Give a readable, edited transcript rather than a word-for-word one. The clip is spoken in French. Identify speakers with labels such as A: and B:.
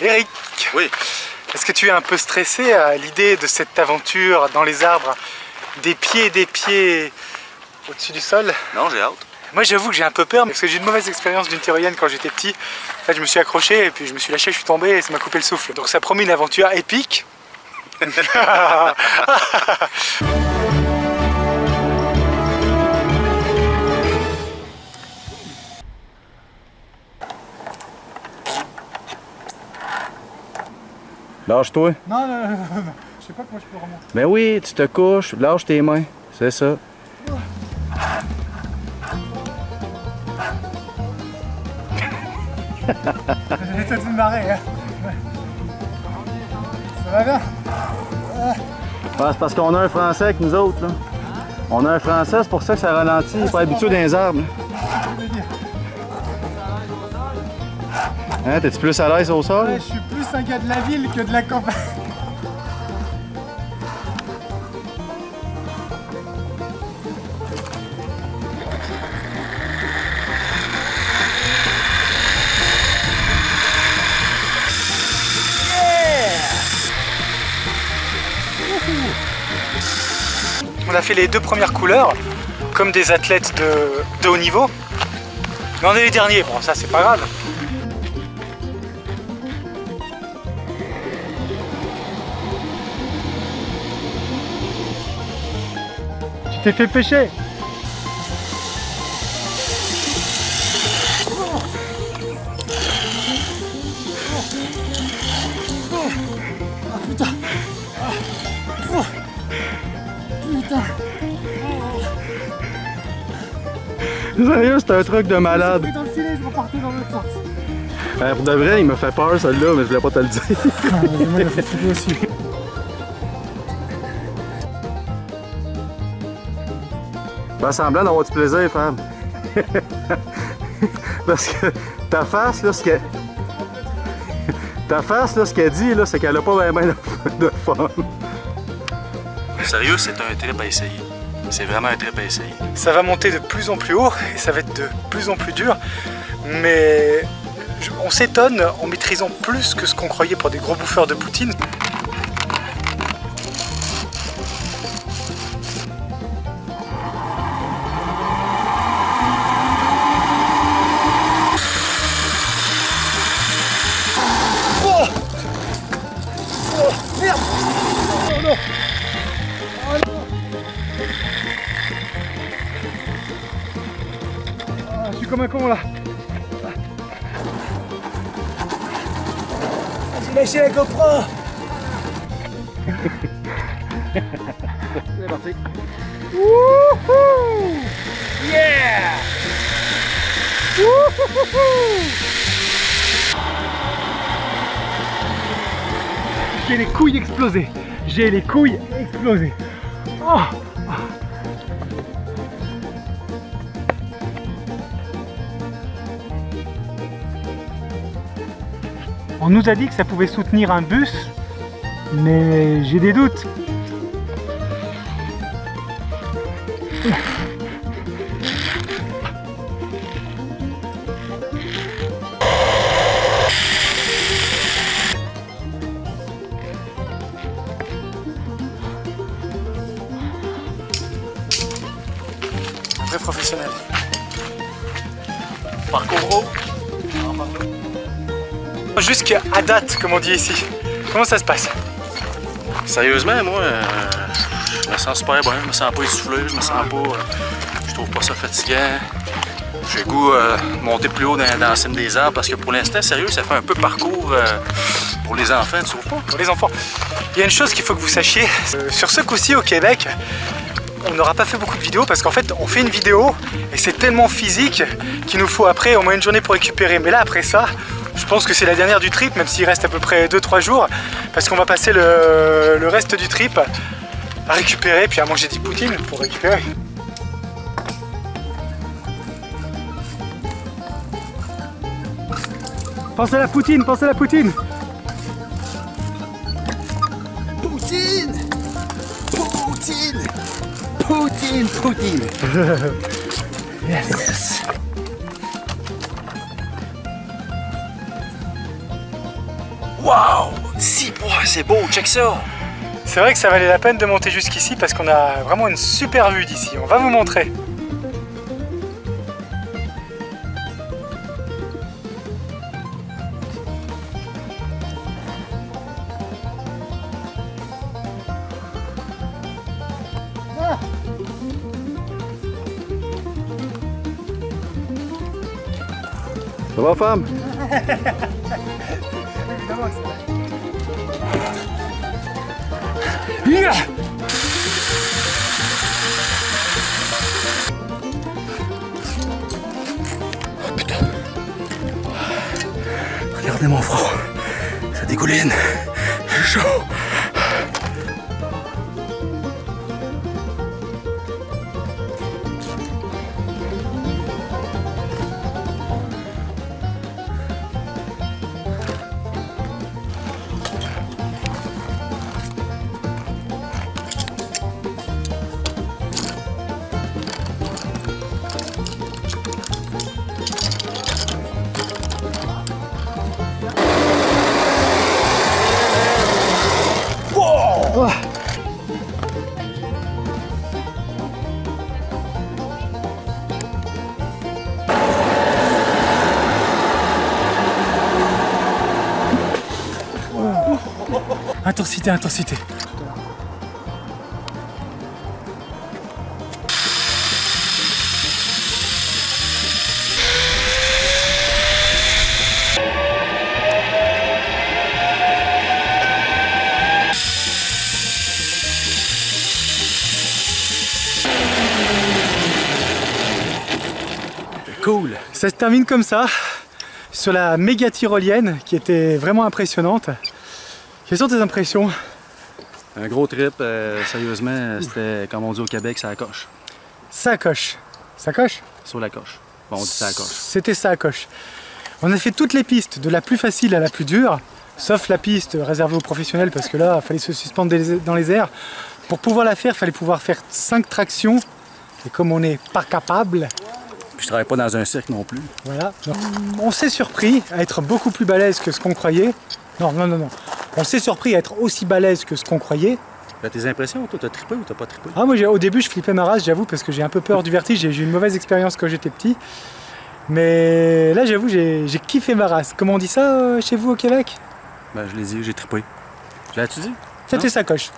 A: Eric,
B: oui.
A: Est-ce que tu es un peu stressé à l'idée de cette aventure dans les arbres, des pieds au-dessus du sol?
B: Non, j'ai hâte.
A: Moi j'avoue que j'ai un peu peur parce que j'ai eu une mauvaise expérience d'une tyrolienne quand j'étais petit. En fait je me suis accroché et puis je me suis lâché, je suis tombé et ça m'a coupé le souffle. Donc ça promet une aventure épique.
C: Lâche-toi.
A: Non, je sais pas comment je peux remonter.
C: Ben oui, tu te couches, lâche tes mains. C'est ça.
A: J'ai de me marrer, hein. Ça va bien?
C: C'est parce qu'on a un Français avec nous autres, là. On a un Français, c'est pour ça que ça ralentit. Il n'est pas habitué dans les arbres. Hein, t'es-tu plus à l'aise au sol?
A: Ouais, je suis plus un gars de la ville que de la campagne. On a fait les 2 premières couleurs, comme des athlètes de haut niveau. Mais on est les derniers, bon ça c'est pas grave. Tu t'es fait pêcher.
C: Sérieux, c'est un truc de malade.
A: Dans le filet, je repartais dans l'autre sens.
C: Pour de vrai, il m'a fait peur celle-là, mais je voulais pas te le dire.
A: Moi, il m'a fait flipper aussi.
C: Ben, semblant d'avoir du plaisir, femme. Parce que ta face, là, ce qu'elle... Ta face, là, ce qu'elle dit, là, c'est qu'elle a pas vraiment de fun.
B: Sérieux, c'est un trip à essayer. C'est vraiment un trip à essayer.
A: Ça va monter de plus en plus haut et ça va être de plus en plus dur. Mais on s'étonne en maîtrisant plus que ce qu'on croyait pour des gros bouffeurs de poutine. Merde! Oh non! Oh non! Ah, je suis comme un con là! J'ai lâché la GoPro!
C: C'est parti.
A: Wouhou! Yeah! Wouhou! J'ai les couilles explosées. J'ai les couilles explosées. Oh! On nous a dit que ça pouvait soutenir un bus, mais j'ai des doutes. Un vrai professionnel.
B: Parcours haut.
A: Jusqu'à date, comme on dit ici. Comment ça se passe?
B: Sérieusement, moi, je me sens super bien. Je me sens pas essoufflé. Je me sens pas... je trouve pas ça fatigant. J'ai le goût de monter plus haut dans la cime des arbres parce que pour l'instant, sérieux, ça fait un peu parcours pour les enfants, tu trouves pas?
A: Pour les enfants. Il y a une chose qu'il faut que vous sachiez. Sur ce coup-ci au Québec, on n'aura pas fait beaucoup de vidéos parce qu'en fait, on fait une vidéo et c'est tellement physique qu'il nous faut après au moins une journée pour récupérer. Mais là, après ça, je pense que c'est la dernière du trip, même s'il reste à peu près 2-3 jours, parce qu'on va passer le reste du trip à récupérer, puis à manger des poutines pour récupérer. Pense à la poutine, pense à la poutine.
C: Poutine! Poutine! Poutine! Poutine!
B: Waouh! Si, c'est beau, check ça!
A: C'est vrai que ça valait la peine de monter jusqu'ici parce qu'on a vraiment une super vue d'ici. On va vous montrer.
C: Ça va, femme?
B: Oh putain! Regardez mon front, ça dégouline, j'ai chaud!
A: Intensité, intensité.
B: Cool!
A: Ça se termine comme ça, sur la méga tyrolienne qui était vraiment impressionnante. Quelles sont tes impressions?
B: Un gros trip, sérieusement, c'était comme on dit au Québec, ça coche.
A: Ça coche. Ça coche?
B: Sur la coche. Bon, on dit ça coche.
A: C'était ça coche. On a fait toutes les pistes, de la plus facile à la plus dure, sauf la piste réservée aux professionnels parce que là, il fallait se suspendre dans les airs. Pour pouvoir la faire, il fallait pouvoir faire 5 tractions. Et comme on n'est pas capable,
B: Puis je travaille pas dans un cirque non plus.
A: voilà. Donc, on s'est surpris à être beaucoup plus balèze que ce qu'on croyait. Non. On s'est surpris à être aussi balèze que ce qu'on croyait.
B: Tes impressions, toi, t'as trippé ou t'as pas trippé?
A: Ah, moi, au début, je flippais ma race, j'avoue, parce que j'ai un peu peur du vertige. J'ai eu une mauvaise expérience quand j'étais petit. Mais là, j'avoue, j'ai kiffé ma race. Comment on dit ça chez vous au Québec?
B: Ben, je l'ai dit, j'ai trippé. J'ai-tu dit?
A: C'était sa coche.